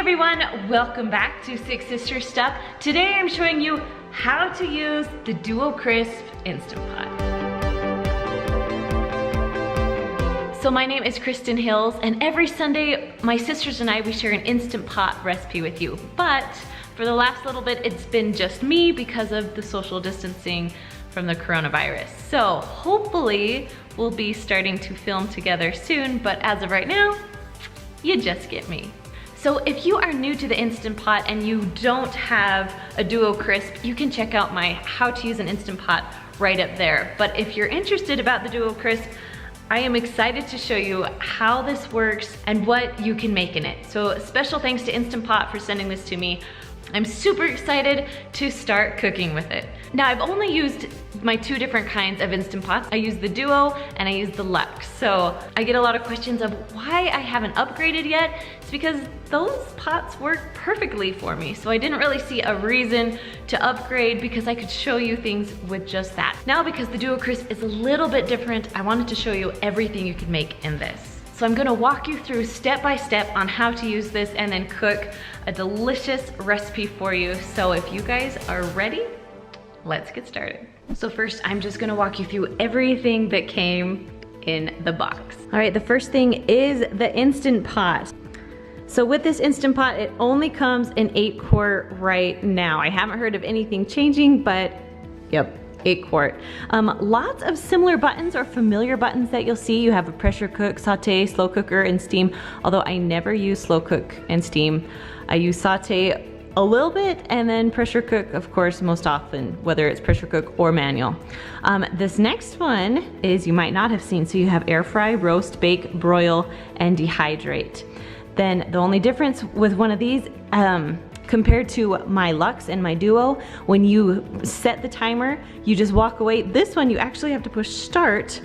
everyone, welcome back to Six Sisters Stuff. Today I'm showing you how to use the Duo Crisp Instant Pot. So my name is Kristen Hills, and every Sunday my sisters and I, we share an Instant Pot recipe with you. But for the last little bit, it's been just me because of the social distancing from the coronavirus. So hopefully we'll be starting to film together soon, but as of right now, you just get me. So if you are new to the Instant Pot and you don't have a Duo Crisp, you can check out my how to use an Instant Pot right up there. But if you're interested about the Duo Crisp, I am excited to show you how this works and what you can make in it. So special thanks to Instant Pot for sending this to me. I'm super excited to start cooking with it. Now I've only used my two different kinds of Instant Pots. I use the Duo and I use the Luxe. So I get a lot of questions of why I haven't upgraded yet. It's because those pots work perfectly for me. So I didn't really see a reason to upgrade because I could show you things with just that. Now because the Duo Crisp is a little bit different, I wanted to show you everything you can make in this. So I'm gonna walk you through step by step on how to use this and then cook a delicious recipe for you. So if you guys are ready, let's get started. So first, I'm just gonna walk you through everything that came in the box. All right, the first thing is the Instant Pot. So with this Instant Pot, it only comes in 8-quart right now. I haven't heard of anything changing, but yep. 8-quart. Lots of similar buttons or familiar buttons that you'll see. You have a pressure cook, saute, slow cooker, and steam. Although I never use slow cook and steam. I use saute a little bit and then pressure cook, of course, most often, whether it's pressure cook or manual. This next one is you might not have seen. So you have air fry, roast, bake, broil, and dehydrate. Then the only difference with one of these, compared to my Luxe and my Duo, when you set the timer, you just walk away. This one, you actually have to push start,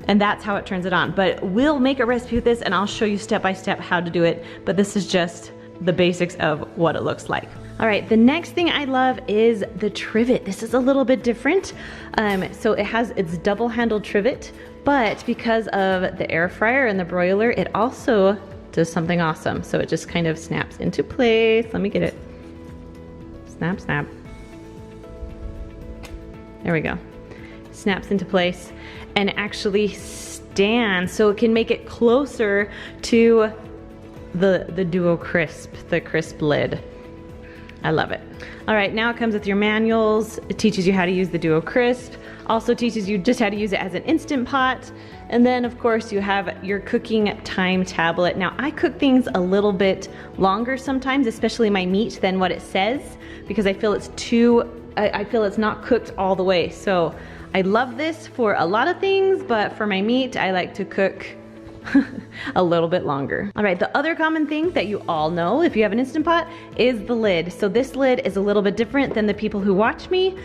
and that's how it turns it on. But we'll make a recipe with this, and I'll show you step by step how to do it, but this is just the basics of what it looks like. All right, the next thing I love is the trivet. This is a little bit different. So it has its double-handled trivet, but because of the air fryer and the broiler, it also does something awesome. So it just kind of snaps into place. Let me get it. Snap, snap. There we go. Snaps into place and actually stands, so it can make it closer to the Duo Crisp, the crisp lid. I love it. All right, now it comes with your manuals. It teaches you how to use the Duo Crisp. Also teaches you just how to use it as an Instant Pot. And then of course you have your cooking time tablet. Now I cook things a little bit longer sometimes, especially my meat, than what it says, because I feel it's I feel it's not cooked all the way. So I love this for a lot of things, but for my meat, I like to cook a little bit longer. All right, the other common thing that you all know if you have an Instant Pot is the lid. So this lid is a little bit different than the people who watch me.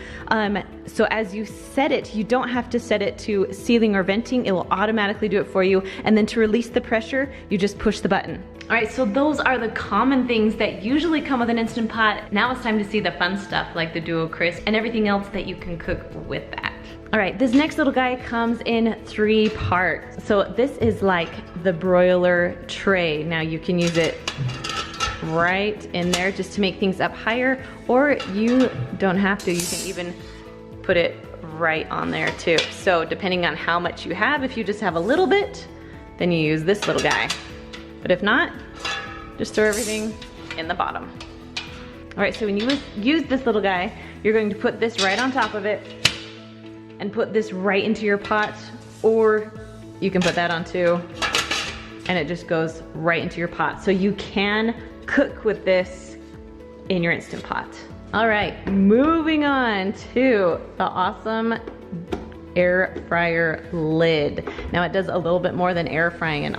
So as you set it, you don't have to set it to sealing or venting. It will automatically do it for you. And then to release the pressure, you just push the button. All right, so those are the common things that usually come with an Instant Pot. Now it's time to see the fun stuff like the Duo Crisp and everything else that you can cook with that. All right, this next little guy comes in 3 parts. So this is like the broiler tray. Now you can use it right in there just to make things up higher, or you don't have to. You can even put it right on there too. So depending on how much you have, if you just have a little bit, then you use this little guy. But if not, just throw everything in the bottom. All right, so when you use this little guy, you're going to put this right on top of it and put this right into your pot, or you can put that on too, and it just goes right into your pot. So you can cook with this in your Instant Pot. All right, moving on to the awesome air fryer lid. Now it does a little bit more than air frying, and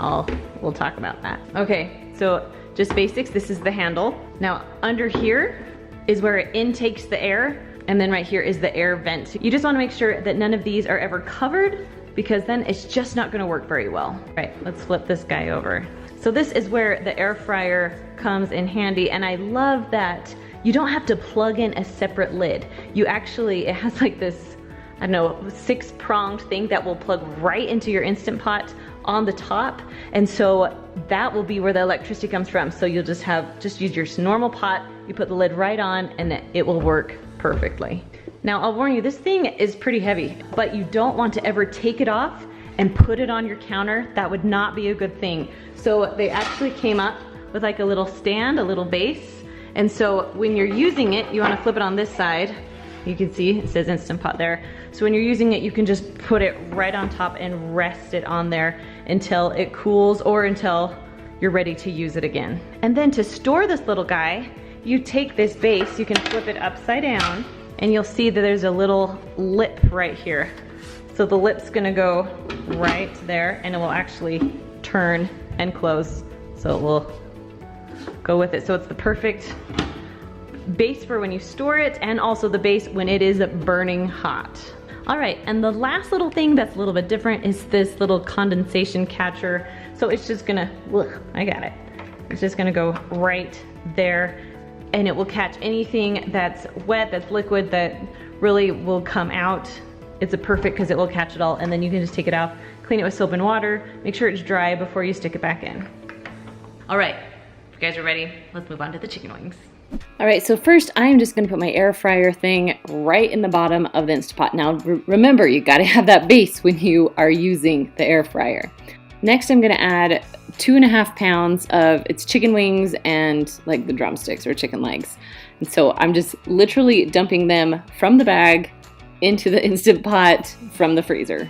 we'll talk about that. Okay, so just basics, this is the handle. Now under here is where it intakes the air, and then right here is the air vent. You just wanna make sure that none of these are ever covered, because then it's just not gonna work very well. All right, let's flip this guy over. So this is where the air fryer comes in handy, and I love that you don't have to plug in a separate lid. You actually, it has like this, I don't know, 6-pronged thing that will plug right into your Instant Pot on the top, and so that will be where the electricity comes from. So you'll just use your normal pot, you put the lid right on, and it will work perfectly. Now I'll warn you, this thing is pretty heavy, but you don't want to ever take it off and put it on your counter. That would not be a good thing. So they actually came up with like a little stand, a little base, and so when you're using it, you want to flip it on this side. You can see it says Instant Pot there. So when you're using it, you can just put it right on top and rest it on there until it cools or until you're ready to use it again. And then to store this little guy, you take this base, you can flip it upside down, and you'll see that there's a little lip right here. So the lip's gonna go right there, and it will actually turn and close. So it will go with it. So it's the perfect base for when you store it, and also the base when it is burning hot. All right, and the last little thing that's a little bit different is this little condensation catcher. So it's just gonna, I got it. It's just gonna go right there, and it will catch anything that's wet, that's liquid, that really will come out. It's a perfect because it will catch it all, and then you can just take it out, clean it with soap and water, make sure it's dry before you stick it back in. All right, if you guys are ready, let's move on to the chicken wings. All right, so first I'm just gonna put my air fryer thing right in the bottom of the Instant Pot. Now remember, you gotta have that base when you are using the air fryer. Next I'm gonna add 2.5 pounds of its chicken wings and like the drumsticks or chicken legs. And so I'm just literally dumping them from the bag into the Instant Pot from the freezer.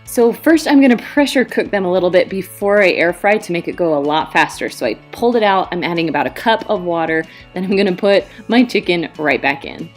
So first I'm gonna pressure cook them a little bit before I air fry to make it go a lot faster. So I pulled it out, I'm adding about a cup of water, then I'm gonna put my chicken right back in.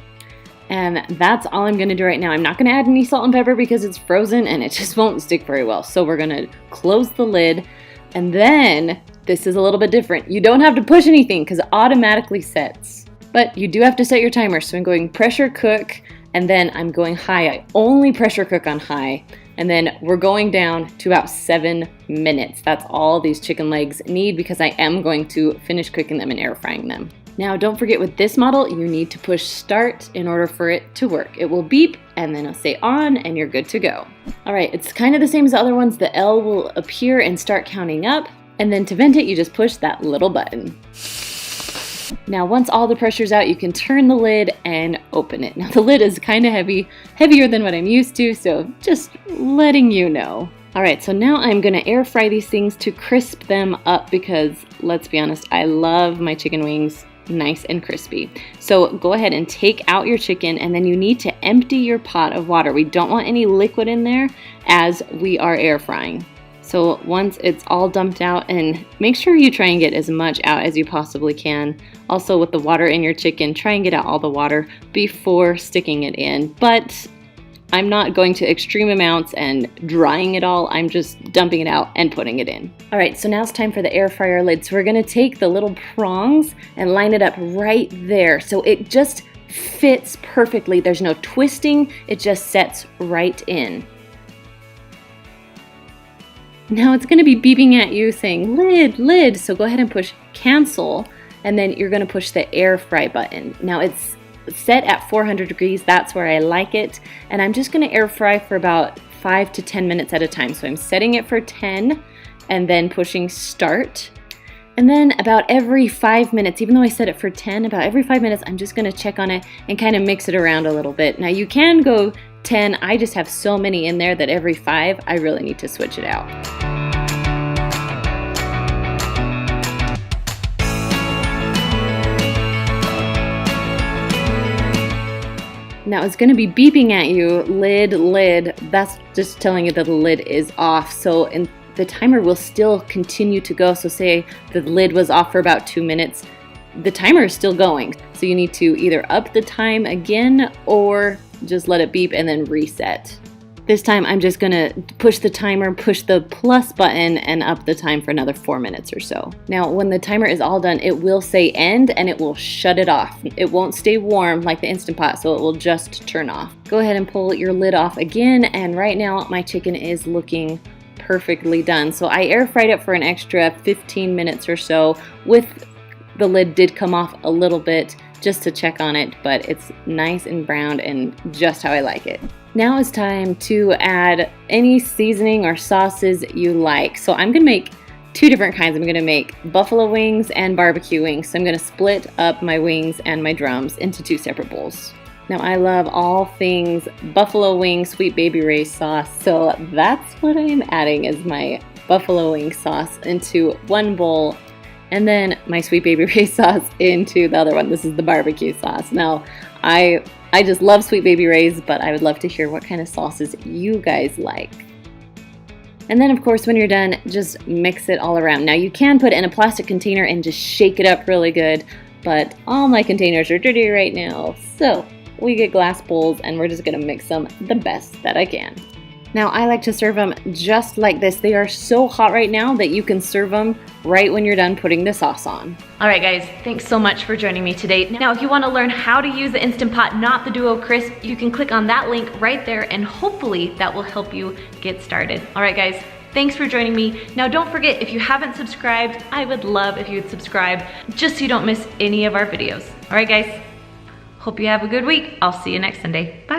And that's all I'm gonna do right now. I'm not gonna add any salt and pepper because it's frozen and it just won't stick very well. So we're gonna close the lid, and then this is a little bit different. You don't have to push anything because it automatically sets. But you do have to set your timer. So I'm going pressure cook, and then I'm going high. I only pressure cook on high. And then we're going down to about 7 minutes. That's all these chicken legs need because I am going to finish cooking them and air frying them. Now don't forget, with this model, you need to push start in order for it to work. It will beep and then it'll say on and you're good to go. All right, it's kind of the same as the other ones. The L will appear and start counting up. And then to vent it, you just push that little button. Now once all the pressure's out, you can turn the lid and open it. Now the lid is kind of heavy, heavier than what I'm used to, so just letting you know. All right, so now I'm gonna air fry these things to crisp them up because let's be honest, I love my chicken wings nice and crispy. So go ahead and take out your chicken, and then you need to empty your pot of water. We don't want any liquid in there as we are air frying. So once it's all dumped out, and make sure you try and get as much out as you possibly can. Also with the water in your chicken, try and get out all the water before sticking it in. But I'm not going to extreme amounts and drying it all. I'm just dumping it out and putting it in. All right, so now it's time for the air fryer lid. So we're gonna take the little prongs and line it up right there. So it just fits perfectly. There's no twisting, it just sets right in. Now it's gonna be beeping at you saying lid, lid. So go ahead and push cancel, and then you're gonna push the air fry button. Now it's set at 400 degrees, that's where I like it. And I'm just gonna air fry for about 5 to 10 minutes at a time. So I'm setting it for 10 and then pushing start. And then about every 5 minutes, even though I set it for 10, about every 5 minutes, I'm just gonna check on it and kind of mix it around a little bit. Now you can go 10, I just have so many in there that every 5, I really need to switch it out. Now it's gonna be beeping at you, lid, lid. That's just telling you that the lid is off. So the timer will still continue to go. So say the lid was off for about 2 minutes, the timer is still going. So you need to either up the time again or just let it beep and then reset. This time I'm just gonna push the timer, push the plus button, and up the time for another 4 minutes or so. Now when the timer is all done, it will say end and it will shut it off. It won't stay warm like the Instant Pot, so it will just turn off. Go ahead and pull your lid off again, and right now my chicken is looking perfectly done. So I air fried it for an extra 15 minutes or so. With the lid did come off a little bit just to check on it, but it's nice and browned and just how I like it. Now it's time to add any seasoning or sauces you like. So I'm gonna make two different kinds. I'm gonna make buffalo wings and barbecue wings. So I'm gonna split up my wings and my drums into two separate bowls. Now I love all things buffalo wing Sweet Baby Ray's sauce. So that's what I'm adding is my buffalo wing sauce into one bowl, and then my Sweet Baby Ray's sauce into the other one. This is the barbecue sauce. Now I just love Sweet Baby Ray's, but I would love to hear what kind of sauces you guys like. And then of course when you're done, just mix it all around. Now you can put it in a plastic container and just shake it up really good, but all my containers are dirty right now. So we get glass bowls and we're just gonna mix them the best that I can. Now I like to serve them just like this. They are so hot right now that you can serve them right when you're done putting the sauce on. All right guys, thanks so much for joining me today. Now if you want to learn how to use the Instant Pot, not the Duo Crisp, you can click on that link right there and hopefully that will help you get started. All right guys, thanks for joining me. Now don't forget, if you haven't subscribed, I would love if you would subscribe just so you don't miss any of our videos. All right guys, hope you have a good week. I'll see you next Sunday. Bye.